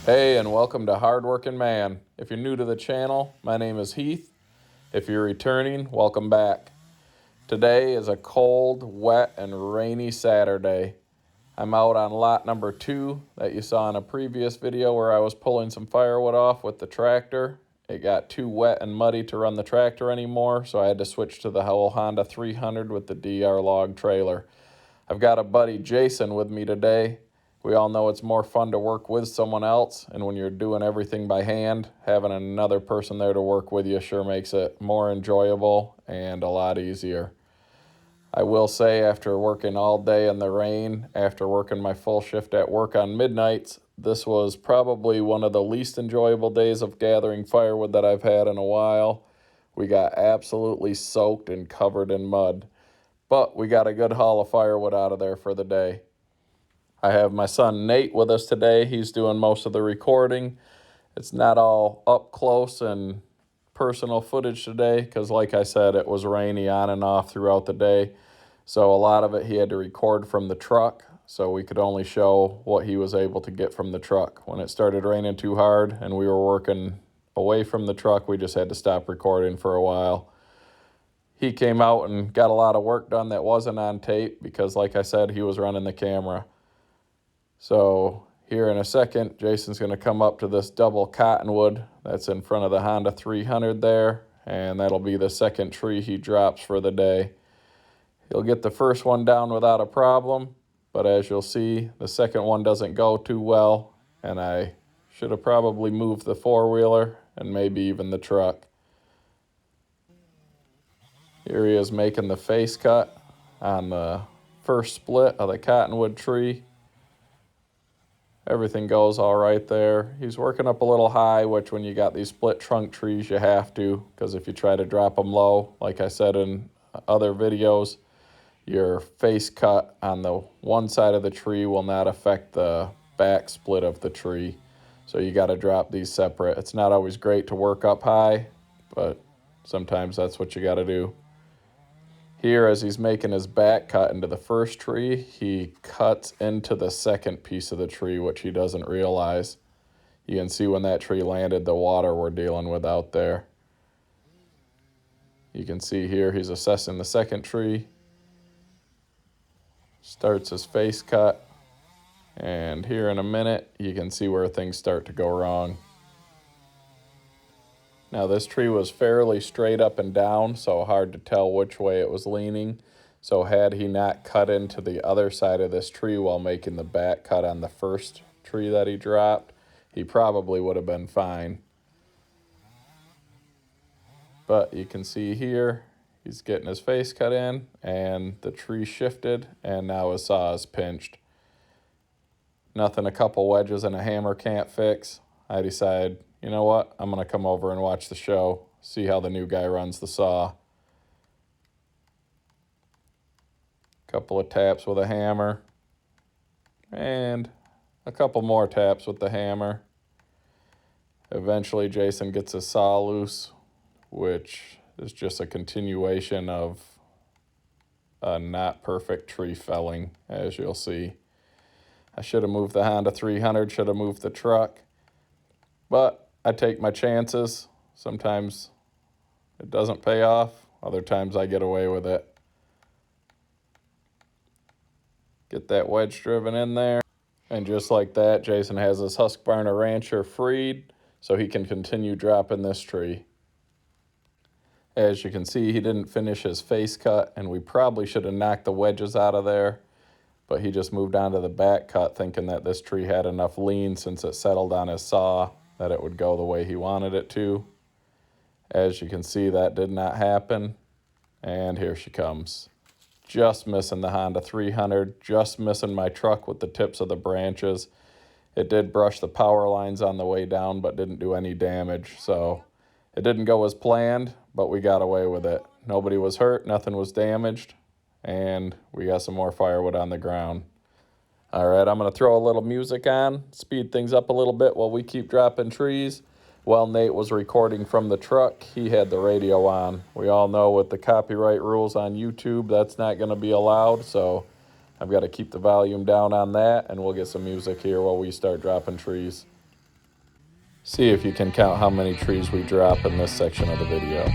Hey, and welcome to Hardworking Man. If you're new to the channel, my name is Heath. If you're returning, welcome back. Today is a cold, wet, and rainy Saturday. I'm out on lot number 2 that you saw in a previous video where I was pulling some firewood off with the tractor. It got too wet and muddy to run the tractor anymore, so I had to switch to the whole Honda 300 with the DR log trailer. I've got a buddy, Jason, with me today. We all know it's more fun to work with someone else, and when you're doing everything by hand, having another person there to work with you sure makes it more enjoyable and a lot easier. I will say, after working all day in the rain, after working my full shift at work on midnights, this was probably one of the least enjoyable days of gathering firewood that I've had in a while. We got absolutely soaked and covered in mud, but we got a good haul of firewood out of there for the day. I have my son Nate with us today. He's doing most of the recording. It's not all up close and personal footage today because, like I said, it was rainy on and off throughout the day. So a lot of it he had to record from the truck, so we could only show what he was able to get from the truck. When it started raining too hard and we were working away from the truck, we just had to stop recording for a while. He came out and got a lot of work done that wasn't on tape because, like I said, he was running the camera. So here in a second, Jason's going to come up to this double cottonwood that's in front of the Honda 300 there, and that'll be the second tree he drops for the day. He'll get the first one down without a problem, but as you'll see, the second one doesn't go too well, and I should have probably moved the four-wheeler and maybe even the truck. Here he is making the face cut on the first split of the cottonwood tree. Everything goes all right there. He's working up a little high, which when you got these split trunk trees, you have to, because if you try to drop them low, like I said in other videos, your face cut on the one side of the tree will not affect the back split of the tree. So you got to drop these separate. It's not always great to work up high, but sometimes that's what you got to do. Here, as he's making his back cut into the first tree, he cuts into the second piece of the tree, which he doesn't realize. You can see when that tree landed, the water we're dealing with out there. You can see here he's assessing the second tree, starts his face cut, and here in a minute, you can see where things start to go wrong. Now this tree was fairly straight up and down, so hard to tell which way it was leaning. So had he not cut into the other side of this tree while making the back cut on the first tree that he dropped, he probably would have been fine. But you can see here, he's getting his face cut in, and the tree shifted, and now his saw is pinched. Nothing a couple wedges and a hammer can't fix. I decided, you know what, I'm going to come over and watch the show, see how the new guy runs the saw. Couple of taps with a hammer, and a couple more taps with the hammer. Eventually Jason gets his saw loose, which is just a continuation of a not perfect tree felling, as you'll see. I should have moved the Honda 300, should have moved the truck, but I take my chances. Sometimes it doesn't pay off, other times I get away with it. Get that wedge driven in there, and just like that, Jason has his Husqvarna Rancher freed so he can continue dropping this tree. As you can see, he didn't finish his face cut, and we probably should have knocked the wedges out of there, but he just moved on to the back cut thinking that this tree had enough lean since it settled on his saw that it would go the way he wanted it to. As you can see, that did not happen, and here she comes. Just missing the Honda 300, just missing my truck with the tips of the branches. It did brush the power lines on the way down, but didn't do any damage, so it didn't go as planned, but we got away with it. Nobody was hurt, nothing was damaged, and we got some more firewood on the ground. All right, I'm going to throw a little music on, speed things up a little bit while we keep dropping trees. While Nate was recording from the truck, he had the radio on. We all know with the copyright rules on YouTube, that's not going to be allowed, so I've got to keep the volume down on that, and we'll get some music here while we start dropping trees. See if you can count how many trees we drop in this section of the video.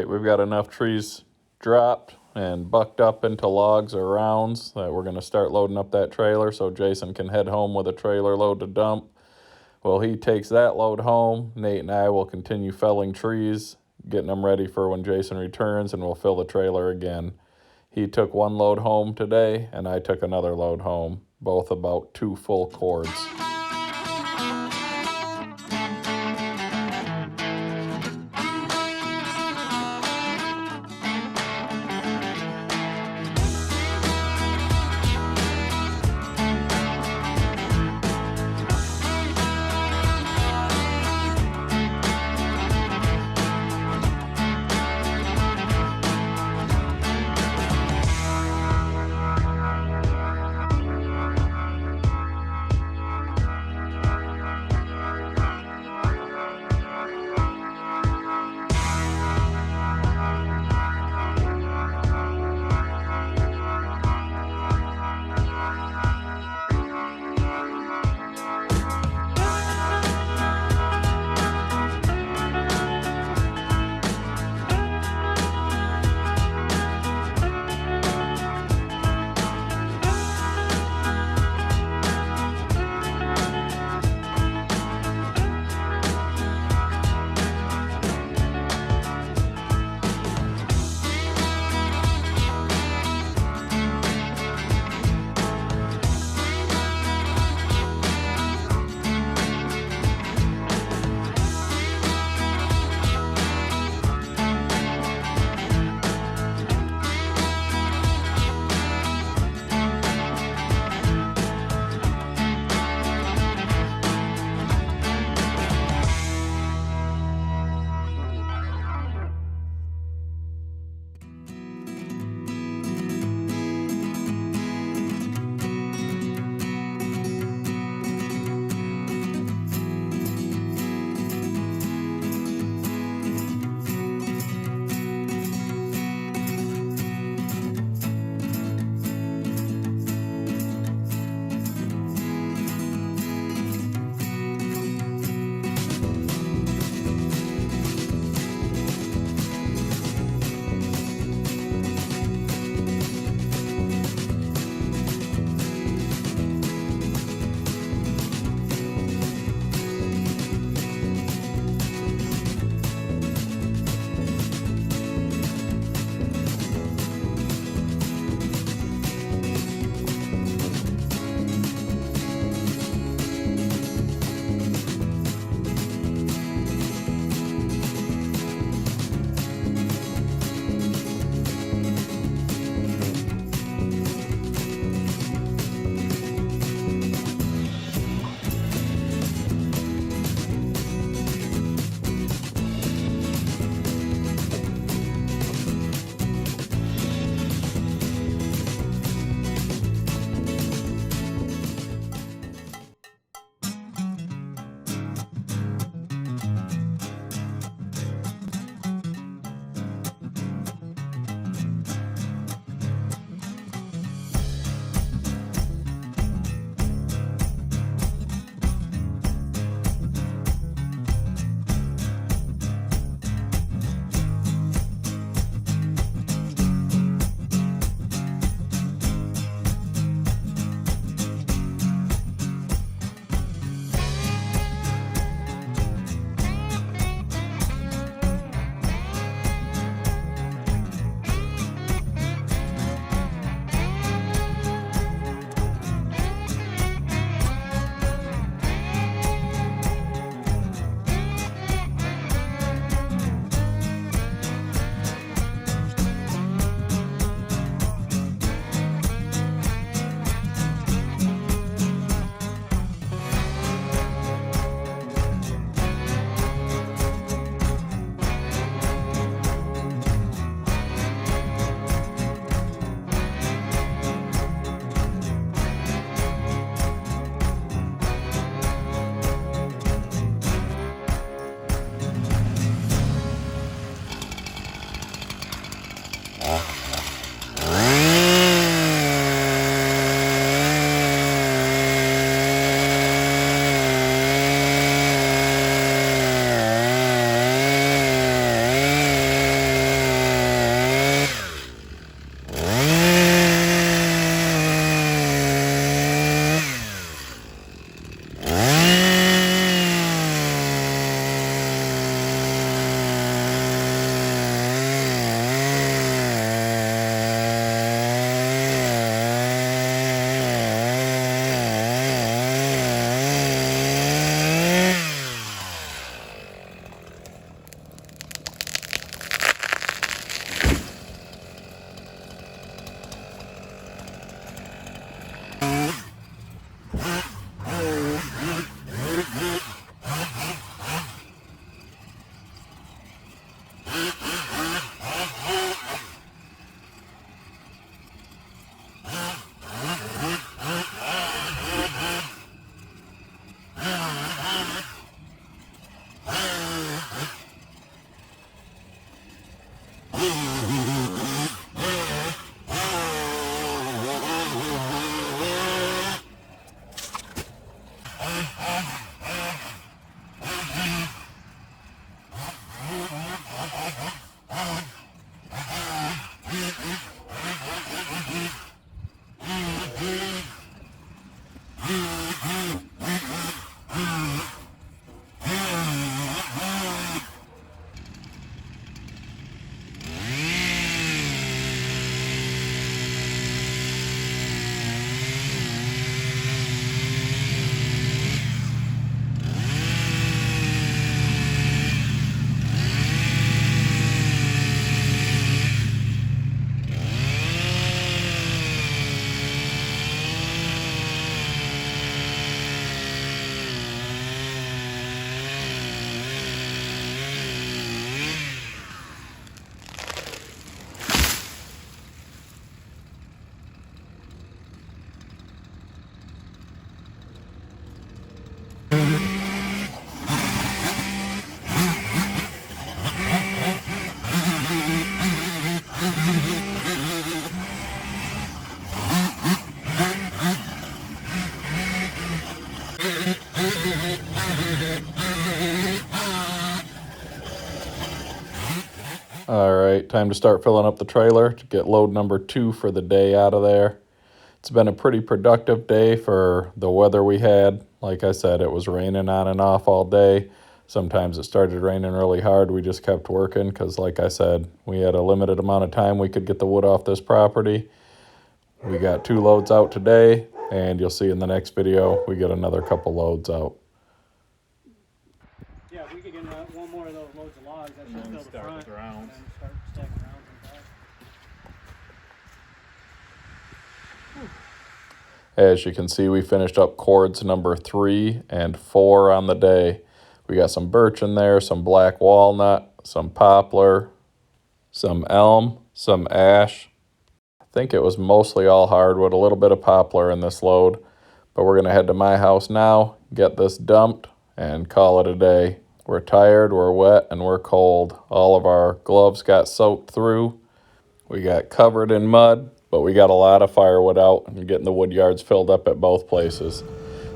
We've got enough trees dropped and bucked up into logs or rounds that we're going to start loading up that trailer so Jason can head home with a trailer load to dump. Well, he takes that load home. Nate and I will continue felling trees, getting them ready for when Jason returns, and we'll fill the trailer again. He took one load home today, and I took another load home, both about 2 full cords. All right, time to start filling up the trailer to get load number 2 for the day out of there. It's been a pretty productive day for the weather we had. Like I said, it was raining on and off all day. Sometimes it started raining really hard. We just kept working because, like I said, we had a limited amount of time we could get the wood off this property. We got 2 loads out today, and you'll see in the next video we get another couple loads out. Yeah, if we could get one more of those loads of logs, that should fill the front. With the rounds. And then start stacking rounds on top. As you can see, we finished up cords number 3 and 4 on the day. We got some birch in there, some black walnut, some poplar, some elm, some ash. I think it was mostly all hardwood, a little bit of poplar in this load. But we're going to head to my house now, get this dumped, and call it a day. We're tired, we're wet, and we're cold. All of our gloves got soaked through. We got covered in mud, but we got a lot of firewood out and getting the wood yards filled up at both places.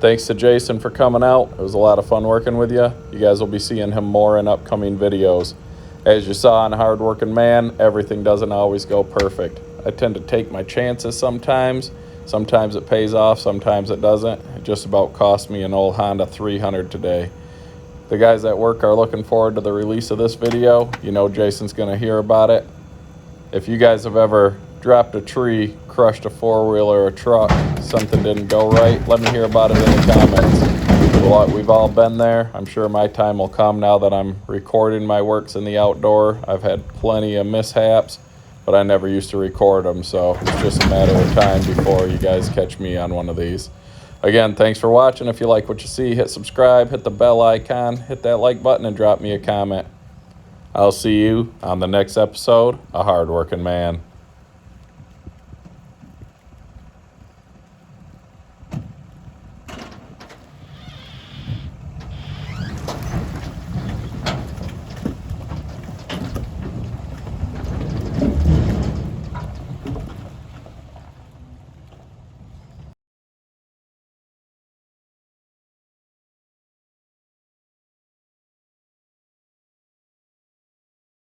Thanks to Jason for coming out. It was a lot of fun working with you. You guys will be seeing him more in upcoming videos. As you saw on Hard Working Man, everything doesn't always go perfect. I tend to take my chances sometimes. Sometimes it pays off, sometimes it doesn't. It just about cost me an old Honda 300 today. The guys at work are looking forward to the release of this video. You know Jason's going to hear about it. If you guys have ever dropped a tree, crushed a four-wheeler or a truck, something didn't go right, let me hear about it in the comments. We've all been there. I'm sure my time will come now that I'm recording my works in the outdoor. I've had plenty of mishaps, but I never used to record them, so it's just a matter of time before you guys catch me on one of these. Again, thanks for watching. If you like what you see, hit subscribe, hit the bell icon, hit that like button, and drop me a comment. I'll see you on the next episode of Hard Working Man.